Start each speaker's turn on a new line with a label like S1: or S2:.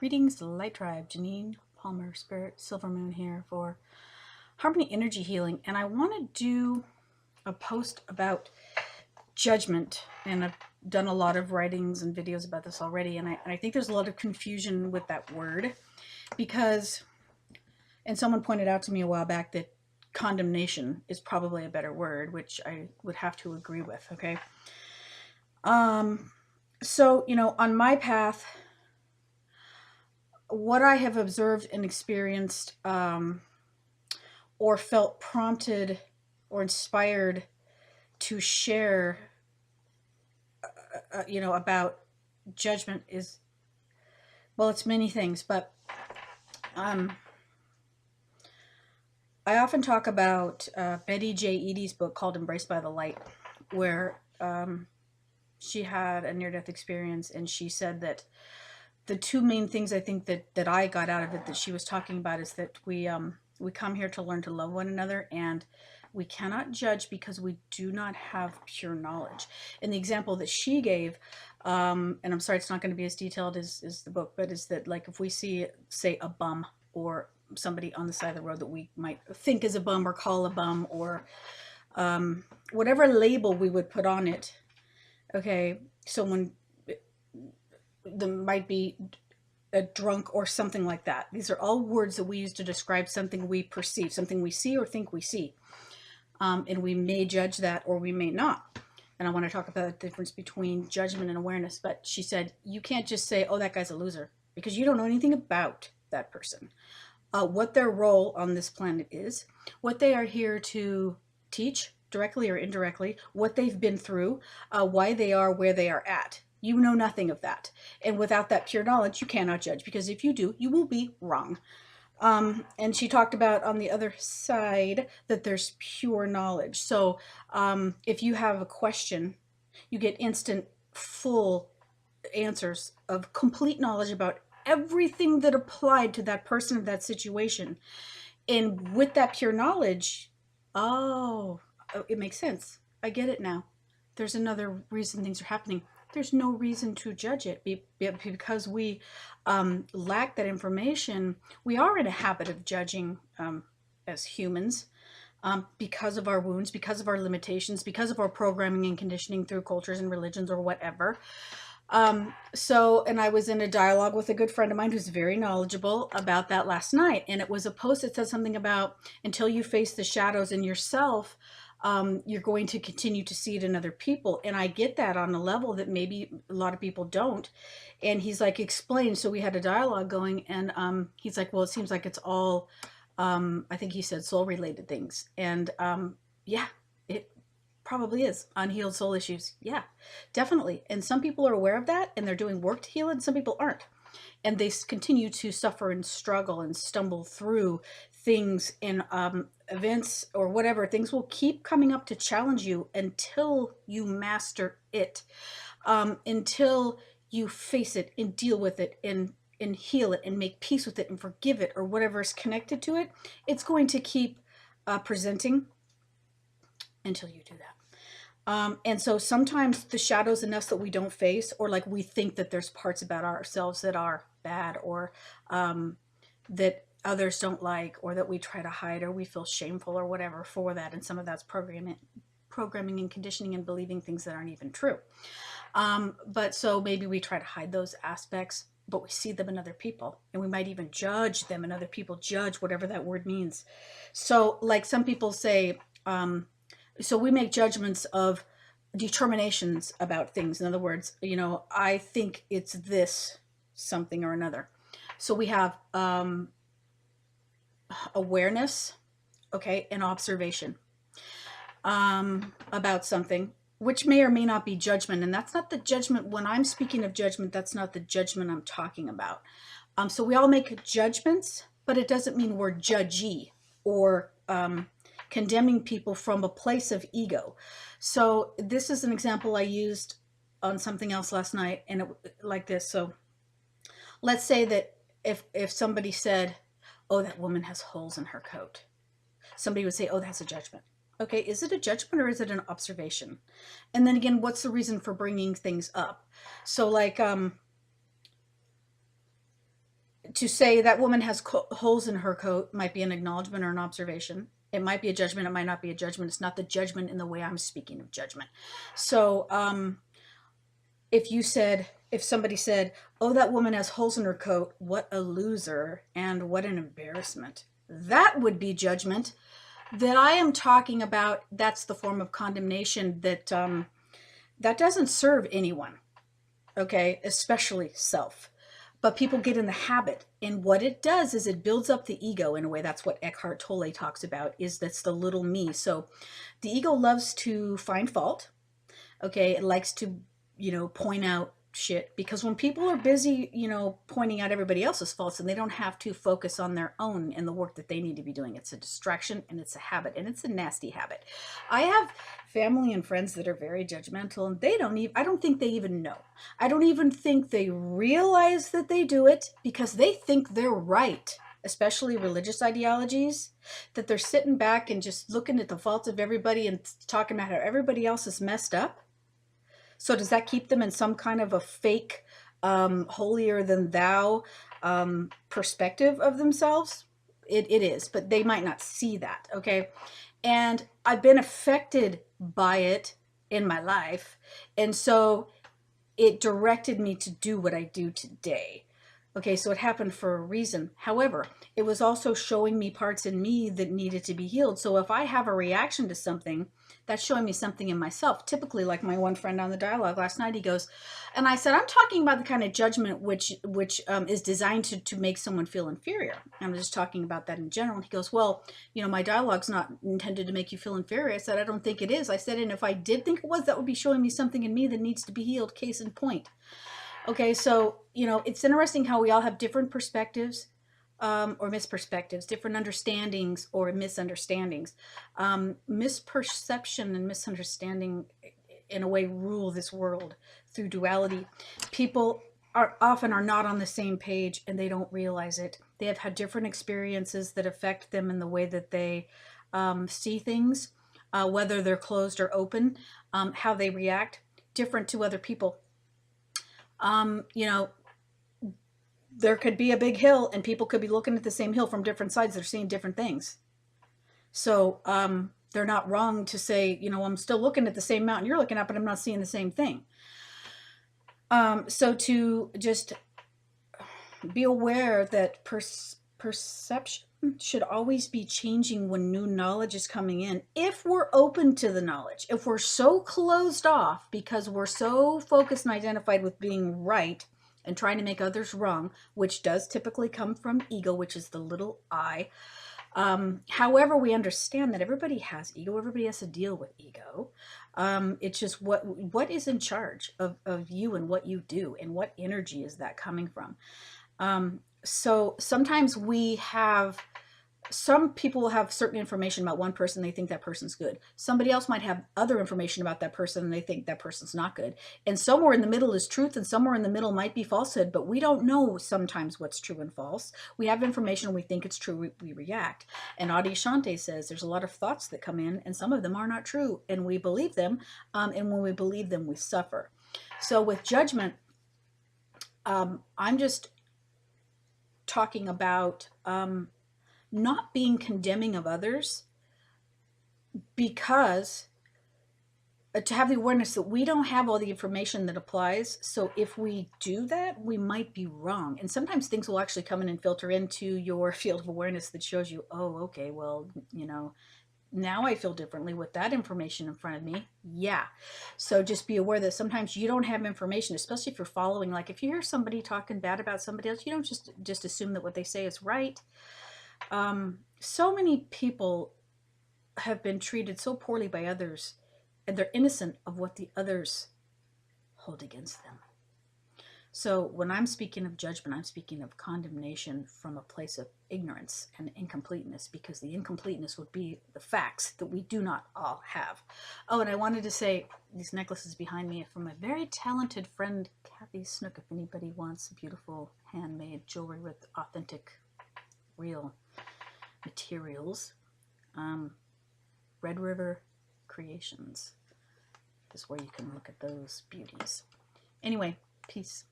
S1: Greetings, Light Tribe. Janine Palmer, Spirit Silver Moon here for Harmony Energy Healing. And I want to do a post about judgment. And I've done a lot of writings and videos about this already. And I think there's a lot of confusion with that word because, and someone pointed out to me a while back that condemnation is probably a better word, which I would have to agree with. Okay. So, on my path, what I have observed and experienced or felt prompted or inspired to share, about judgment is, well, it's many things, but I often talk about Betty J. Eadie's book called Embraced by the Light, where she had a near-death experience, and she said that the two main things I think that I got out of it that she was talking about is that we come here to learn to love one another, and we cannot judge because we do not have pure knowledge. And the example that she gave, and I'm sorry it's not going to be as detailed as the book, but is that, like, if we see, say, a bum or somebody on the side of the road that we might think is a bum or call a bum or whatever label we would put on it, okay, someone that might be a drunk or something like that. These are all words that we use to describe something we perceive, something we see or think we see. And we may judge that or we may not. And I want to talk about the difference between judgment and awareness. But she said, you can't just say, oh, that guy's a loser, because you don't know anything about that person. What their role on this planet is, what they are here to teach, directly or indirectly, what they've been through, why they are where they are at. You know nothing of that. And without that pure knowledge, you cannot judge, because if you do, you will be wrong. And she talked about on the other side that there's pure knowledge. So if you have a question, you get instant, full answers of complete knowledge about everything that applied to that person or that situation. And with that pure knowledge, oh, it makes sense. I get it now. There's another reason things are happening. There's no reason to judge it because we lack that information. We are in a habit of judging as humans because of our wounds, because of our limitations, because of our programming and conditioning through cultures and religions or whatever. And I was in a dialogue with a good friend of mine who's very knowledgeable about that last night. And it was a post that said something about, until you face the shadows in yourself, you're going to continue to see it in other people. And I get that on a level that maybe a lot of people don't. And he's like, explain. So we had a dialogue going, and he's like, well, it seems like it's all, I think he said soul related things. And yeah, it probably is. Unhealed soul issues. Yeah, definitely. And some people are aware of that and they're doing work to heal it, and some people aren't. And they continue to suffer and struggle and stumble through things in events or whatever. Things will keep coming up to challenge you until you master it, until you face it and deal with it and heal it and make peace with it and forgive it or whatever is connected to it. It's going to keep presenting until you do that. And so sometimes the shadows in us that we don't face, or like we think that there's parts about ourselves that are bad or that others don't like, or that we try to hide, or we feel shameful or whatever for that. And some of that's programming and conditioning and believing things that aren't even true. But so maybe we try to hide those aspects, but we see them in other people, and we might even judge them, and other people judge, whatever that word means. So like some people say, so we make judgments of determinations about things. In other words, I think it's this something or another. So we have awareness, okay, and observation about something, which may or may not be judgment. And that's not the judgment. When I'm speaking of judgment, that's not the judgment I'm talking about. So we all make judgments, but it doesn't mean we're judgy or condemning people from a place of ego. So this is an example I used on something else last night, and it like this. So let's say that if somebody said, oh, that woman has holes in her coat, somebody would say, oh, that's a judgment. Okay, is it a judgment or is it an observation? And then again, what's the reason for bringing things up? So like To say that woman has holes in her coat might be an acknowledgement or an observation. It might be a judgment. It might not be a judgment. It's not the judgment in the way I'm speaking of judgment. So if somebody said, oh, that woman has holes in her coat, what a loser and what an embarrassment, that would be judgment. That I am talking about, that's the form of condemnation that doesn't serve anyone, okay, especially self. But people get in the habit, and what it does is it builds up the ego in a way. That's what Eckhart Tolle talks about, is that's the little me. So the ego loves to find fault, okay? It likes to, point out shit, because when people are busy, pointing out everybody else's faults, and they don't have to focus on their own and the work that they need to be doing. It's a distraction, and it's a habit, and it's a nasty habit. I have family and friends that are very judgmental, and I don't think they even know. I don't even think they realize that they do it, because they think they're right, especially religious ideologies, that they're sitting back and just looking at the faults of everybody and talking about how everybody else is messed up. So does that keep them in some kind of a fake, holier than thou perspective of themselves? It is, but they might not see that, okay? And I've been affected by it in my life. And so it directed me to do what I do today. Okay, so it happened for a reason. However, it was also showing me parts in me that needed to be healed. So if I have a reaction to something, that's showing me something in myself. Typically, like my one friend on the dialogue last night, he goes, and I said, I'm talking about the kind of judgment which is designed to make someone feel inferior. I'm just talking about that in general. And he goes, well, my dialogue's not intended to make you feel inferior. I said, I don't think it is. I said, and if I did think it was, that would be showing me something in me that needs to be healed. Case in point. Okay, so, it's interesting how we all have different perspectives or misperspectives, different understandings or misunderstandings. Misperception and misunderstanding, in a way, rule this world through duality. People often are not on the same page, and they don't realize it. They have had different experiences that affect them in the way that they see things, whether they're closed or open, how they react, different to other people. There could be a big hill, and people could be looking at the same hill from different sides. They're seeing different things. So they're not wrong to say, I'm still looking at the same mountain you're looking at, but I'm not seeing the same thing. So to just be aware that perception should always be changing when new knowledge is coming in. If we're open to the knowledge, if we're so closed off because we're so focused and identified with being right and trying to make others wrong, which does typically come from ego, which is the little I. However, we understand that everybody has ego. Everybody has to deal with ego. It's just what is in charge of you and what you do, and what energy is that coming from. So sometimes some people will have certain information about one person. They think that person's good. Somebody else might have other information about that person, and they think that person's not good. And somewhere in the middle is truth, and somewhere in the middle might be falsehood, but we don't know sometimes what's true and false. We have information, we think it's true, we react. And Adi Shante says there's a lot of thoughts that come in, and some of them are not true, and we believe them. And when we believe them, we suffer. So with judgment, I'm just talking about not being condemning of others, because to have the awareness that we don't have all the information that applies. So if we do that, we might be wrong. And sometimes things will actually come in and filter into your field of awareness that shows you, oh, okay, well, now I feel differently with that information in front of me. Yeah. So just be aware that sometimes you don't have information, especially if you're following. Like if you hear somebody talking bad about somebody else, you don't just assume that what they say is right. So many people have been treated so poorly by others, and they're innocent of what the others hold against them. So when I'm speaking of judgment, I'm speaking of condemnation from a place of ignorance and incompleteness, because the incompleteness would be the facts that we do not all have. Oh, and I wanted to say, these necklaces behind me are from a very talented friend, Kathy Snook, if anybody wants beautiful handmade jewelry with authentic, real materials. Red River Creations is where you can look at those beauties. Anyway, peace.